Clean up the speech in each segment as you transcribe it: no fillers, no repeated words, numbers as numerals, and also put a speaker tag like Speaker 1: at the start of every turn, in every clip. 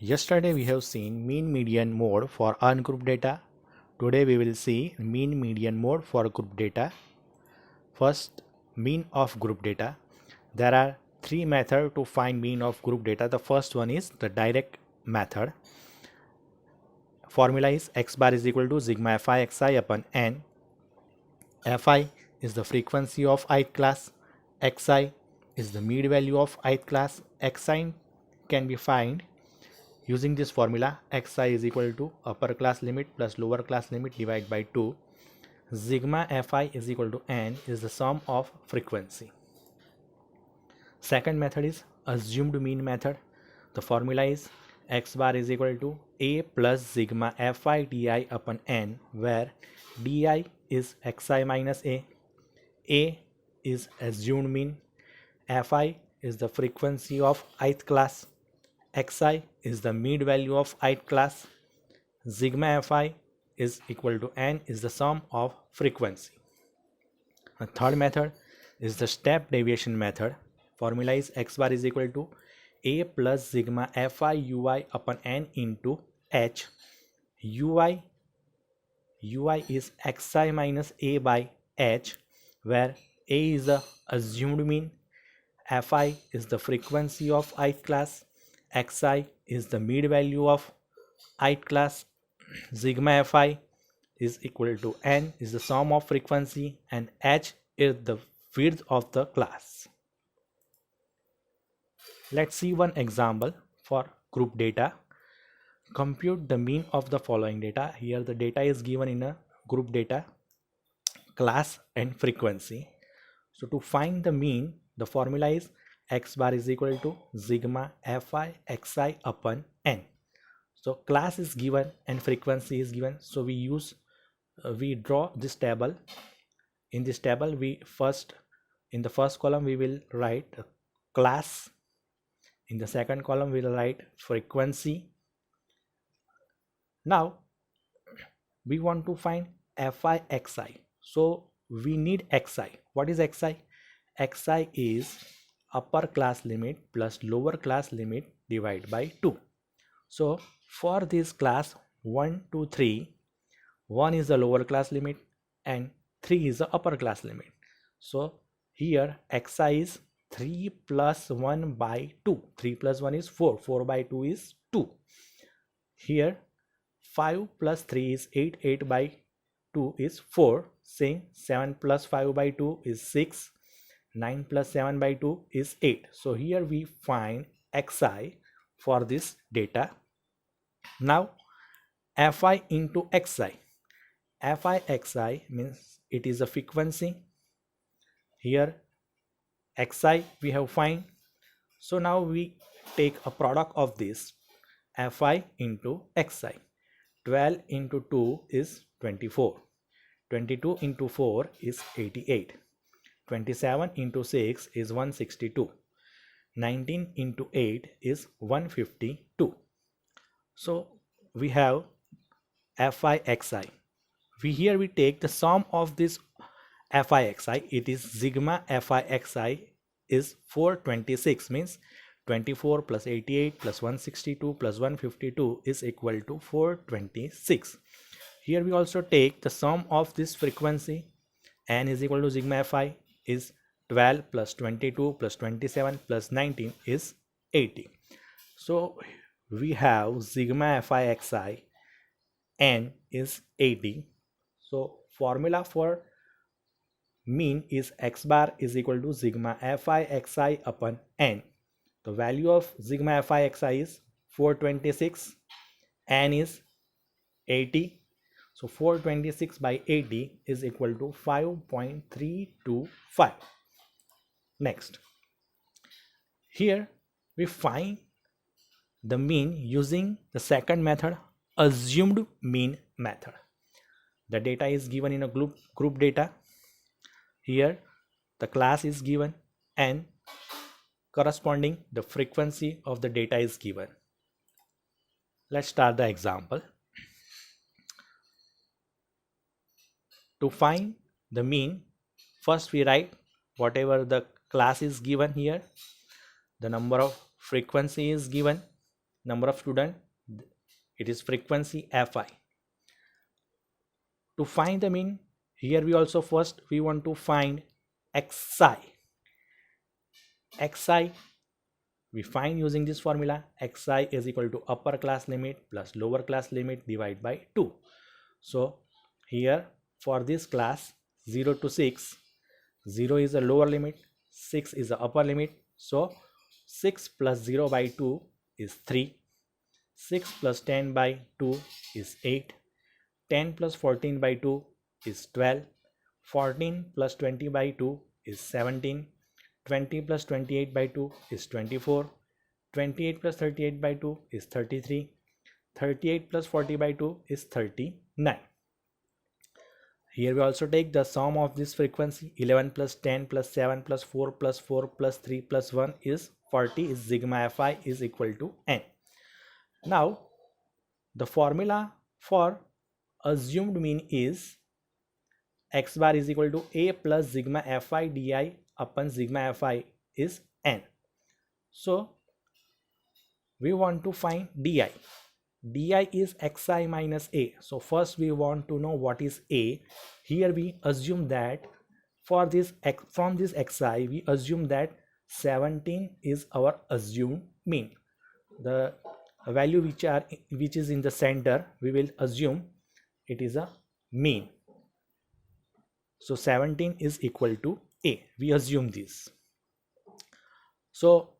Speaker 1: Yesterday we have seen mean median mode for ungrouped data. Today we will see mean median mode for group data. First, mean of group data. There are three methods to find mean of group data. The first one is the direct method. Formula is x bar is equal to sigma fi xi upon n. Fi is the frequency of ith class. Xi is the mid value of ith class. Xi can be found using this formula. Xi is equal to upper class limit plus lower class limit divided by 2. Sigma fi is equal to n is the sum of frequency. Second method is assumed mean method. The formula is x bar is equal to a plus sigma fi di upon n, where di is xi minus a is assumed mean, fi is the frequency of ith class, xi is the mid value of ith class, sigma fi is equal to n is the sum of frequency. The third method is the step deviation method. Formula is x bar is equal to a plus sigma fi ui upon n into h. ui is xi minus a by h, where a is the assumed mean, fi is the frequency of ith class, xi is the mid value of ith class, sigma fi is equal to n is the sum of frequency, and h is the width of the class. Let's see one example for group data. Compute the mean of the following data. Here the data is given in a group data, class and frequency. So to find the mean, the formula is x bar is equal to sigma fi xi upon n. So class is given and frequency is given. So we draw this table. In this table, in the first column we will write class. In the second column we will write frequency. Now we want to find fi xi. So we need xi. What is xi? Xi is upper class limit plus lower class limit divided by 2. So for this class 1, 2, 3, 1 is the lower class limit and 3 is the upper class limit. So here xi is 3 plus 1 by 2. 3 plus 1 is 4. 4 by 2 is 2. Here 5 plus 3 is 8. 8 by 2 is 4. Same. 7 plus 5 by 2 is 6. 9 plus 7 by 2 is 8. So here we find xi for this data. Now fi into xi. Fi xi means it is a frequency. Here xi we have find. So now we take a product of this fi into xi. 12 into 2 is 24. 22 into 4 is 88. 27 into 6 is 162. 19 into 8 is 152. So we have fi xi. Here we take the sum of this fi xi. It is sigma fi xi is 426, means 24 plus 88 plus 162 plus 152 is equal to 426. Here we also take the sum of this frequency. N is equal to sigma fi is 12 plus 22 plus 27 plus 19 is 80. So we have sigma fi xi, n is 80. So formula for mean is x bar is equal to sigma fi xi upon n. The value of sigma fi xi is 426, n is 80. So 426 by 80 is equal to 5.325. Next, here we find the mean using the second method, assumed mean method. The data is given in a group data. Here the class is given and corresponding the frequency of the data is given. Let's start the example. To find the mean, first we write whatever the class is given here, the number of frequency is given, number of student, it is frequency Fi. To find the mean, here we also first we want to find xi. Xi we find using this formula. Xi is equal to upper class limit plus lower class limit divided by 2. So here for this class 0 to 6, 0 is a lower limit, 6 is the upper limit. So 6 plus 0 by 2 is 3, 6 plus 10 by 2 is 8, 10 plus 14 by 2 is 12, 14 plus 20 by 2 is 17, 20 plus 28 by 2 is 24, 28 plus 38 by 2 is 33, 38 plus 40 by 2 is 39. Here we also take the sum of this frequency. 11 plus 10 plus 7 plus 4 plus 4 plus 3 plus 1 is 40, is sigma Fi is equal to n. Now the formula for assumed mean is x bar is equal to a plus sigma Fi di upon sigma Fi is n. So we want to find di. Di is xi minus a. So first we want to know what is a. Here we assume that for this from this xi we assume that 17 is our assumed mean. The value which is in the center we will assume it is a mean. So 17 is equal to a. We assume this. So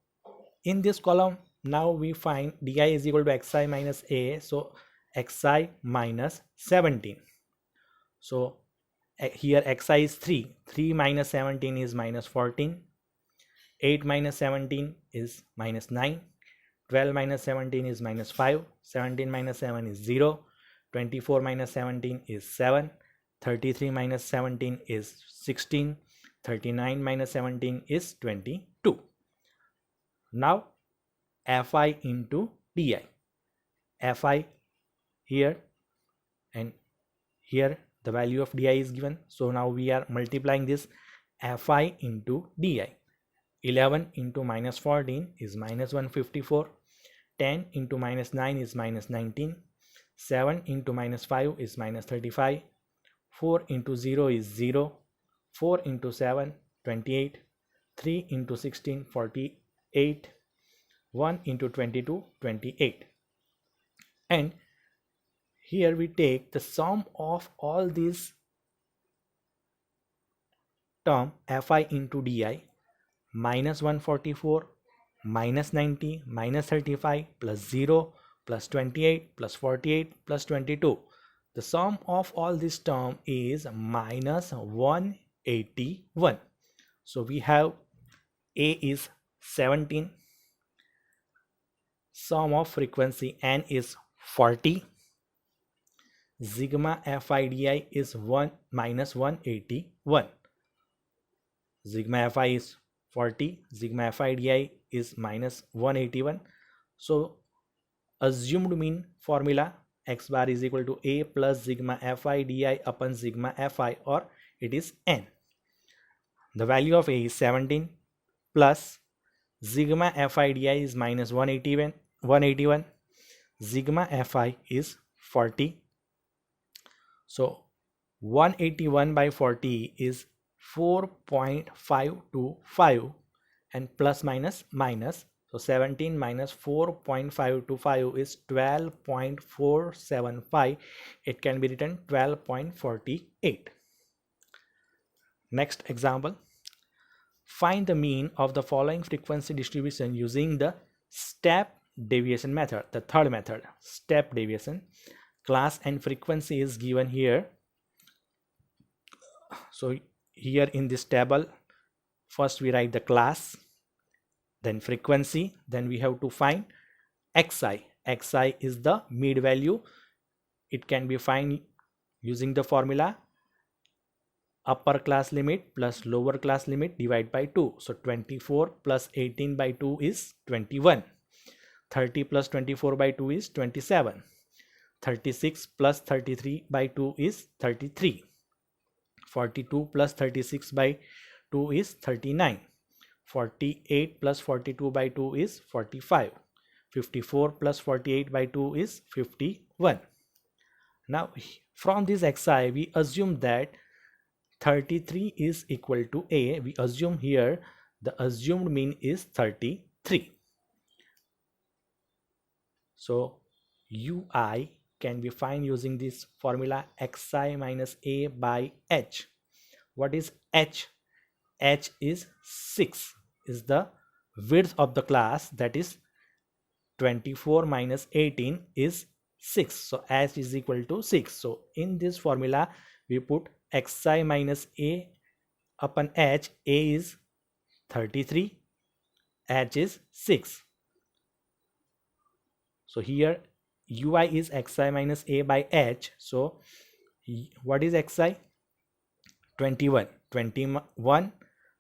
Speaker 1: in this column now we find di is equal to xi minus a. So xi minus 17. So here xi is 3. 3 minus 17 is minus 14. 8 minus 17 is minus 9. 12 minus 17 is minus 5. 17 minus 7 is 0. 24 minus 17 is 7. 33 minus 17 is 16. 39 minus 17 is 22. Now Fi into di. Fi here and here the value of di is given. So now we are multiplying this Fi into di. 11 into minus 14 is minus 154. 10 into minus 9 is minus 19. 7 into minus 5 is minus 35. 4 into 0 is 0. 4 into 7 28. 3 into 16 48. 1 into 22 28. And here we take the sum of all these term Fi into di, minus 144 minus 90 minus 35 plus 0 plus 28 plus 48 plus 22. The sum of all this term is minus 181. So we have a is 17, sum of frequency n is 40, sigma Fi di is 1 minus 181. Sigma Fi is 40, sigma Fi di is minus 181. So assumed mean formula x bar is equal to a plus sigma Fi di upon sigma Fi, or it is n. The value of a is 17 plus sigma Fi di is minus 181. Sigma Fi is 40. So 181 by 40 is 4.525 and plus minus minus. So 17 minus 4.525 is 12.475. It can be written 12.48. Next example. Find the mean of the following frequency distribution using the step deviation method. The third method, step deviation. Class and frequency is given here. So here in this table, first we write the class, then frequency, then we have to find xi. Xi is the mid value. It can be found using the formula upper class limit plus lower class limit divided by 2. So 24 plus 18 by 2 is 21. 30 plus 24 by 2 is 27. 36 plus 33 by 2 is 33. 42 plus 36 by 2 is 39. 48 plus 42 by 2 is 45. 54 plus 48 by 2 is 51. Now from this xi we assume that 33 is equal to a. We assume here the assumed mean is 33. So ui can be found using this formula xi minus a by h. What is h? H is 6, is the width of the class, that is 24 minus 18 is 6. So h is equal to 6. So in this formula we put xi minus a upon h. A is 33, h is 6. So here ui is xi minus a by h. So what is xi? 21. 21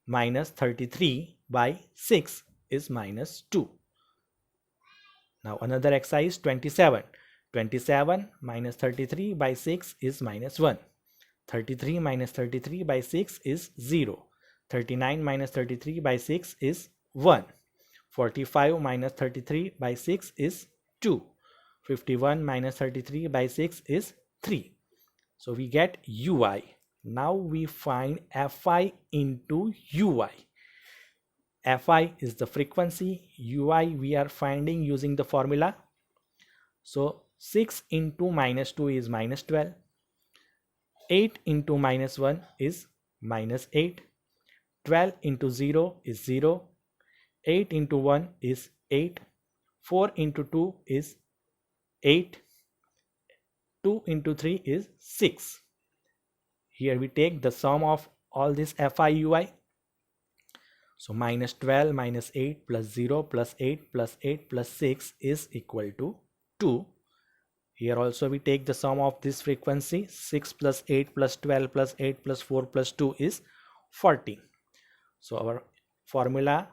Speaker 1: minus 33 by 6 is minus 2. Now another xi is 27. 27 minus 33 by 6 is minus 1. 33 minus 33 by 6 is 0. 39 minus 33 by 6 is 1. 45 minus 33 by 6 is 2. 51 minus 33 by 6 is 3. So we get ui. Now we find fi into ui. Fi is the frequency, ui we are finding using the formula. So 6 into minus 2 is minus 12. 8 into minus 1 is minus 8. 12 into 0 is 0. 8 into 1 is 8. 4 into 2 is 8. 2 into 3 is 6. Here we take the sum of all this fi ui. So minus 12 minus 8 plus 0 plus 8 plus 8 plus 6 is equal to 2. Here also we take the sum of this frequency. 6 plus 8 plus 12 plus 8 plus 4 plus 2 is 40. So our formula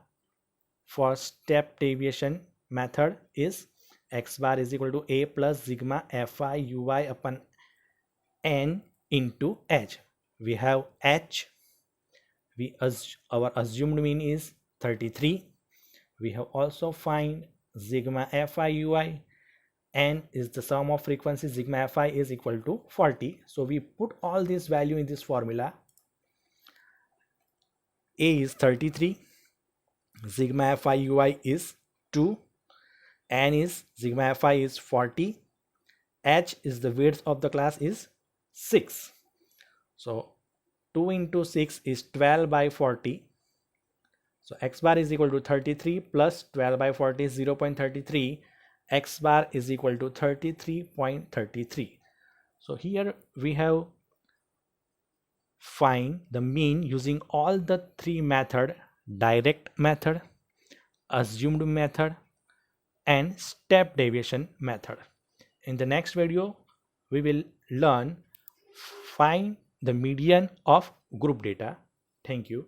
Speaker 1: for step deviation method is x bar is equal to a plus sigma fi ui upon n into h. We have h. Our assumed mean is 33. We have also find sigma fi ui. N is the sum of frequency. Sigma fi is equal to 40. So we put all this value in this formula. A is 33. Sigma fi ui is 2. N is sigma fi is 40. H is the width of the class is 6. So 2 into 6 is 12 by 40. So x bar is equal to 33 plus 12 by 40 is 0.33. X bar is equal to 33.33. So here we have find the mean using all the three method: direct method, assumed method, and step deviation method. In the next video we will learn find the median of group data. Thank you.